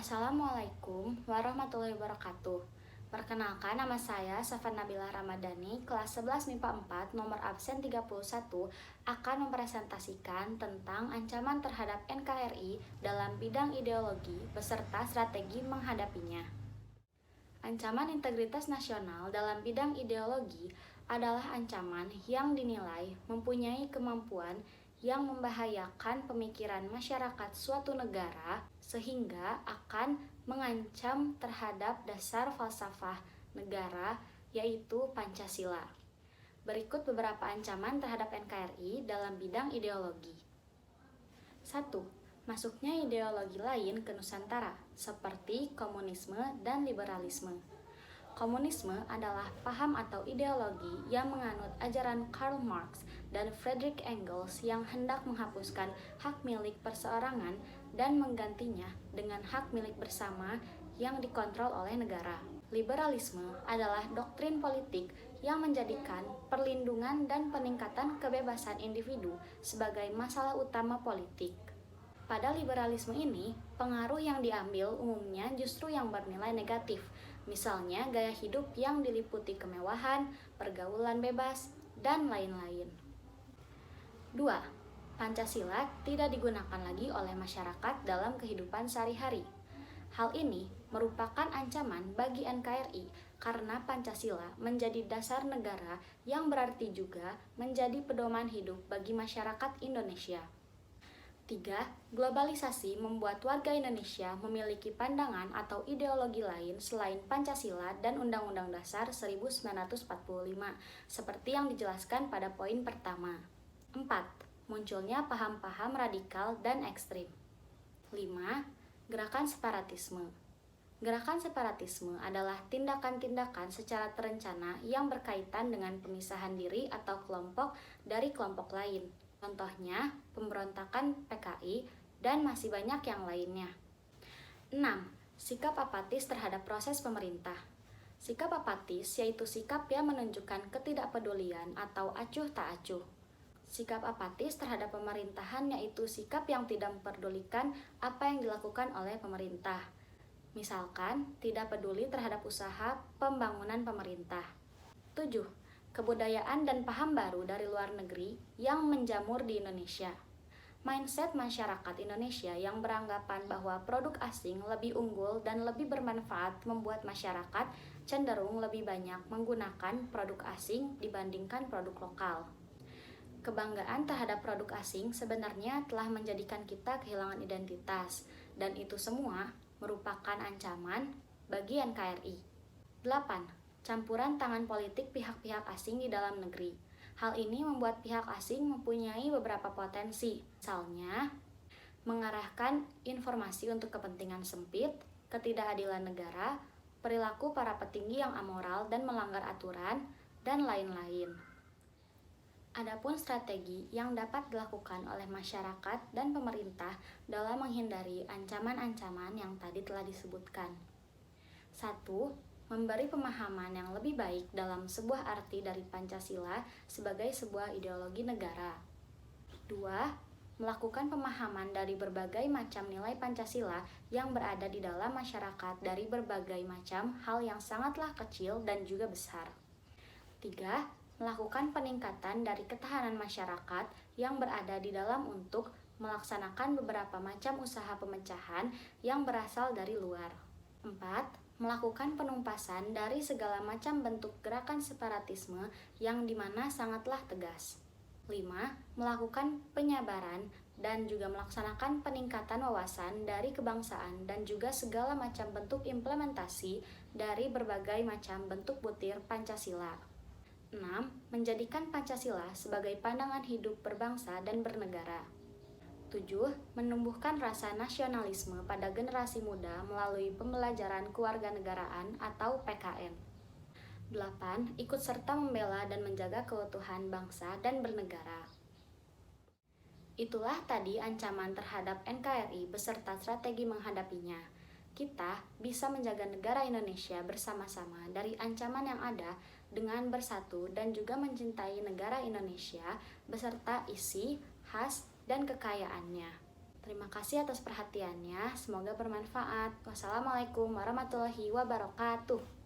Assalamualaikum warahmatullahi wabarakatuh. Perkenalkan, nama saya Safan Nabila Ramadhani, kelas 11 MIPA 4, nomor absen 31, akan mempresentasikan tentang ancaman terhadap NKRI dalam bidang ideologi beserta strategi menghadapinya. Ancaman integritas nasional dalam bidang ideologi adalah ancaman yang dinilai mempunyai kemampuan yang membahayakan pemikiran masyarakat suatu negara sehingga akan mengancam terhadap dasar falsafah negara, yaitu Pancasila. Berikut beberapa ancaman terhadap NKRI dalam bidang ideologi. 1. Masuknya ideologi lain ke Nusantara, seperti komunisme dan liberalisme. Komunisme adalah paham atau ideologi yang menganut ajaran Karl Marx dan Friedrich Engels yang hendak menghapuskan hak milik perseorangan dan menggantinya dengan hak milik bersama yang dikontrol oleh negara. Liberalisme adalah doktrin politik yang menjadikan perlindungan dan peningkatan kebebasan individu sebagai masalah utama politik. Pada liberalisme ini, pengaruh yang diambil umumnya justru yang bernilai negatif, misalnya gaya hidup yang diliputi kemewahan, pergaulan bebas, dan lain-lain. 2. Pancasila tidak digunakan lagi oleh masyarakat dalam kehidupan sehari-hari. Hal ini merupakan ancaman bagi NKRI karena Pancasila menjadi dasar negara yang berarti juga menjadi pedoman hidup bagi masyarakat Indonesia. 3. Globalisasi membuat warga Indonesia memiliki pandangan atau ideologi lain selain Pancasila dan Undang-Undang Dasar 1945, seperti yang dijelaskan pada poin pertama. 4. Munculnya paham-paham radikal dan ekstrim. 5. Gerakan separatisme. Gerakan separatisme adalah tindakan-tindakan secara terencana yang berkaitan dengan pemisahan diri atau kelompok dari kelompok lain. Contohnya, pemberontakan PKI, dan masih banyak yang lainnya. 6. Sikap apatis terhadap proses pemerintah. Sikap apatis yaitu sikap yang menunjukkan ketidakpedulian atau acuh tak acuh. Sikap apatis terhadap pemerintahan yaitu sikap yang tidak memperdulikan apa yang dilakukan oleh pemerintah. Misalkan, tidak peduli terhadap usaha pembangunan pemerintah. 7. Kebudayaan dan paham baru dari luar negeri yang menjamur di Indonesia. Mindset masyarakat Indonesia yang beranggapan bahwa produk asing lebih unggul dan lebih bermanfaat membuat masyarakat cenderung lebih banyak menggunakan produk asing dibandingkan produk lokal. Kebanggaan terhadap produk asing sebenarnya telah menjadikan kita kehilangan identitas, dan itu semua merupakan ancaman bagi NKRI. 8. Campuran tangan politik pihak-pihak asing di dalam negeri. Hal ini membuat pihak asing mempunyai beberapa potensi, misalnya mengarahkan informasi untuk kepentingan sempit, ketidakadilan negara, perilaku para petinggi yang amoral dan melanggar aturan, dan lain-lain. Adapun strategi yang dapat dilakukan oleh masyarakat dan pemerintah dalam menghindari ancaman-ancaman yang tadi telah disebutkan. 1. Memberi pemahaman yang lebih baik dalam sebuah arti dari Pancasila sebagai sebuah ideologi negara. 2. Melakukan pemahaman dari berbagai macam nilai Pancasila yang berada di dalam masyarakat dari berbagai macam hal yang sangatlah kecil dan juga besar. 3. Melakukan peningkatan dari ketahanan masyarakat yang berada di dalam untuk melaksanakan beberapa macam usaha pemecahan yang berasal dari luar. 4. Melakukan penumpasan dari segala macam bentuk gerakan separatisme yang dimana sangatlah tegas. 5. Melakukan penyabaran dan juga melaksanakan peningkatan wawasan dari kebangsaan dan juga segala macam bentuk implementasi dari berbagai macam bentuk butir Pancasila. 6. Menjadikan Pancasila sebagai pandangan hidup berbangsa dan bernegara. 7. Menumbuhkan rasa nasionalisme pada generasi muda melalui pembelajaran kewarganegaraan atau PKN. 8. Ikut serta membela dan menjaga keutuhan bangsa dan bernegara. Itulah tadi ancaman terhadap NKRI beserta strategi menghadapinya. Kita bisa menjaga negara Indonesia bersama-sama dari ancaman yang ada dengan bersatu dan juga mencintai negara Indonesia beserta isi, khas, dan kekayaannya. Terima kasih atas perhatiannya, semoga bermanfaat. Wassalamualaikum warahmatullahi wabarakatuh.